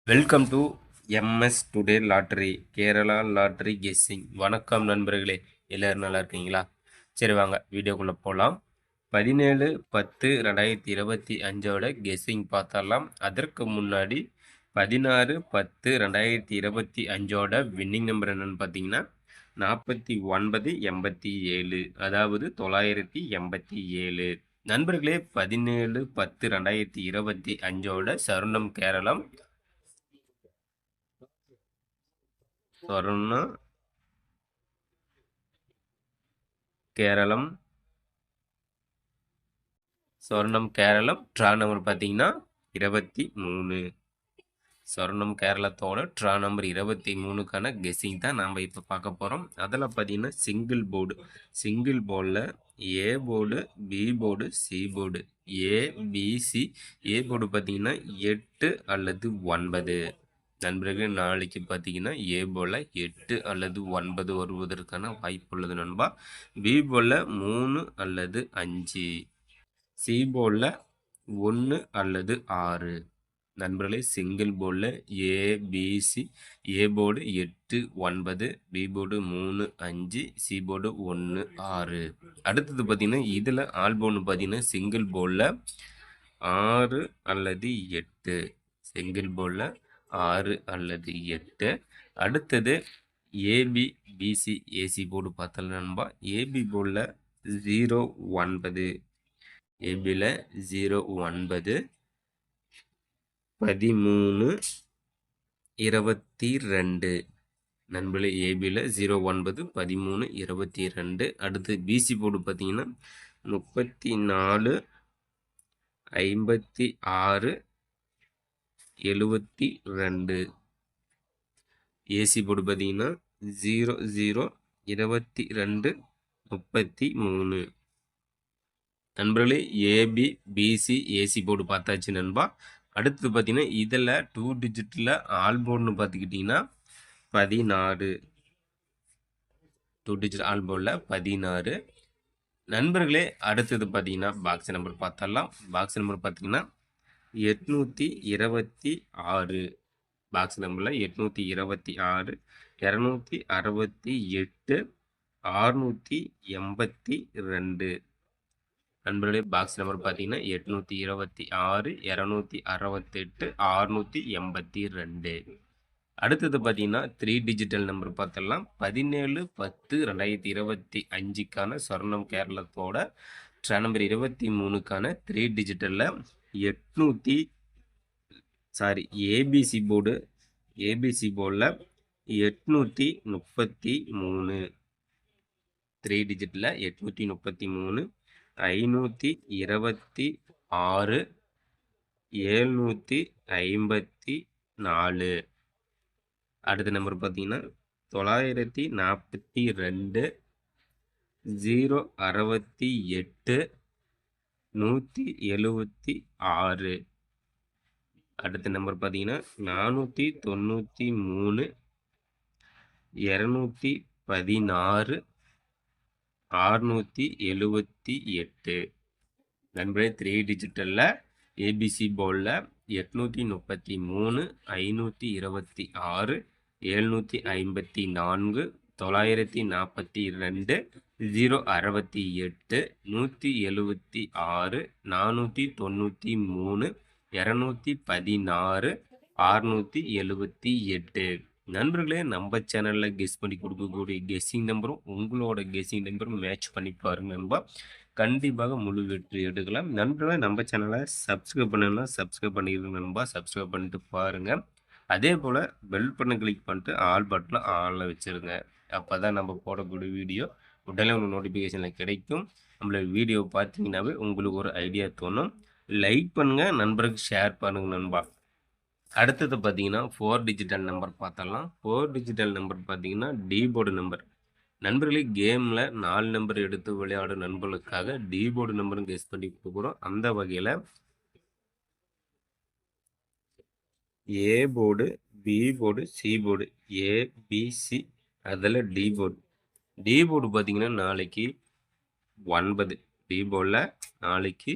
Welcome to MS today lottery Kerala lottery guessing. வணக்கம் நண்பர்களே, எல்லோரும் நல்லா இருக்கீங்களா? சரி வாங்க வீடியோக்குள்ளே போகலாம். 17/10/2025 கெஸ்ஸிங் பார்த்தரலாம். அதற்கு முன்னாடி 16/10/2025 வின்னிங் நம்பர் என்னென்னு பார்த்தீங்கன்னா 4987, அதாவது 987. நண்பர்களே, 17/10/2025 சருணம் கேரளம் சொர்ண கேரளம் சொர்ணம் கேரளம் ட்ரா நம்பர் பார்த்தீங்கன்னா 23. சொர்ணம் கேரளத்தோட ட்ரா நம்பர் 23க்கான கெஸ்ஸிங் தான் நாம் இப்போ பார்க்க போகிறோம். அதில் பார்த்தீங்கன்னா சிங்கிள் போர்டில் A board, B board, C board. ABC A board பார்த்தீங்கன்னா 8 அல்லது 9. நண்பர்கள், நாளைக்கு பார்த்தீங்கன்னா ஏ போல 8 அல்லது 9 வருவதற்கான வாய்ப்பு உள்ளது நண்பா. பி போல 3 அல்லது 5. சி போல 1 அல்லது 6. நண்பர்களே, சிங்கிள் போர்டில் ABC A board 8 9, B board 3 5, C board 1 6. அடுத்தது பார்த்தீங்கன்னா இதில் ஆல் போர்டு பார்த்தீங்கன்னா சிங்கிள் போர்டில் 6 அல்லது 8. சிங்கிள் போர்டில் 6 அல்லது 8. அடுத்தது ஏபி பிசி ஏசி போர்டு பார்த்தல நண்பா. ஏபி போர்டில் 0 9, ஏபியில் 0 9, 13 22. நண்பர்களே, ஏபியில் 0 9 13 22. அடுத்து பிசி போர்டு பார்த்தீங்கன்னா 34 56 72. ஏசி போர்டு பார்த்தீங்கன்னா 0 0 22 33. நண்பர்களே, ஏபி பிசி ஏசி போர்டு பார்த்தாச்சு நண்பா. அடுத்தது பார்த்தீங்கன்னா இதில் 2 டிஜிட்டில் ஆல் போர்டுன்னு பார்த்துக்கிட்டிங்கன்னா 16. 2 டிஜிட் ஆல் போர்டில் 16. நண்பர்களே, அடுத்தது பார்த்தீங்கன்னா பாக்ஸ் நம்பர் பார்த்தரலாம். பாக்ஸ் நம்பர் பார்த்தீங்கன்னா 826. பாக்ஸ் நம்பரில் 826, 268, 682. நண்பர்களே, பாக்ஸ் நம்பர் பார்த்தீங்கன்னா 826, 268, 682. அடுத்தது பார்த்தீங்கன்னா 3 டிஜிட்டல் நம்பர் பார்த்தரலாம். 17/10/2025க்கான சொர்ணம் கேரளத்தோட ட்ரா நம்பர் 23க்கான 3 டிஜிட்டலில் ஏபிசி போர்டில் 833. 3 டிஜிட்டில் 833, 526, 754. அடுத்த நம்பர் பார்த்தீங்கன்னா 942, 068, 176. அடுத்த நம்பர் பார்த்தீங்கன்னா 493, 216, 678. நண்பரே, 3 டிஜிட்டலில் ஏபிசி போர்டில் 833, 526, 754, 942, 068, 176, 493, 216, 678. நண்பர்களே, நம்ம சேனலில் கெஸ் பண்ணி கொடுக்கக்கூடிய கெஸ்ஸிங் நம்பரும் உங்களோட கெஸ்ஸிங் நம்பரும் மேட்ச் பண்ணி பாருங்க நண்பா. கண்டிப்பாக முழு வெற்றி எடுக்கலாம். நண்பர்களே, நம்ம சேனலை சப்ஸ்கிரைப் பண்ணணும்னா சப்ஸ்கிரைப் பண்ணிடுங்க நண்பா. சப்ஸ்கிரைப் பண்ணிட்டு பாருங்கள். அதே போல் பெல் பட்டனை கிளிக் பண்ணிட்டு ஆல் பட்டனில் ஆளில் வச்சுருங்க. அப்போ தான் நம்ம போடக்கூடிய வீடியோ உடனே உங்களுக்கு நோட்டிஃபிகேஷனில் கிடைக்கும். நம்மளோட வீடியோ பார்த்தீங்கன்னாவே உங்களுக்கு ஒரு ஐடியா தோணும். லைக் பண்ணுங்கள், நண்பருக்கு ஷேர் பண்ணுங்கள் நண்பா. அடுத்தது பார்த்தீங்கன்னா 4 டிஜிட்டல் நம்பர் பார்த்தரலாம். 4 டிஜிட்டல் நம்பர் பார்த்தீங்கன்னா டி போர்டு நம்பர். நண்பர்களே, கேமில் 4 நம்பர் எடுத்து விளையாடும் நண்பர்களுக்காக டி போர்டு நம்பரும் கெஸ் பண்ணி கொடுக்குறோம். அந்த வகையில் A board, B board, C board, ABC, அதில் டி போர்டு. டி போர்டு பார்த்தீங்கன்னா நாளைக்கு 9. டி போர்டில் நாளைக்கு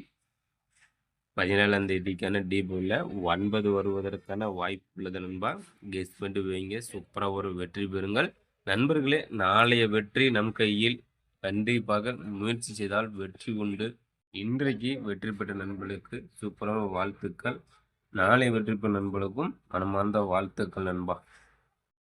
17ஆம் தேதிக்கான டீபோல 9 வருவதற்கான வாய்ப்பு உள்ளது நண்பா. கெஸ் பண்ணிட்டு வைங்க. சூப்பராக ஒரு வெற்றி பெறுங்கள் நண்பர்களே. நாளைய வெற்றி நம் கையில். கண்டிப்பாக முயற்சி செய்தால் வெற்றி உண்டு. இன்றைக்கு வெற்றி பெற்ற நண்பர்களுக்கு சூப்பரான வாழ்த்துக்கள். நாளை வெற்றி பெற்ற நண்பர்களுக்கும் மனமார்ந்த வாழ்த்துக்கள் நண்பா.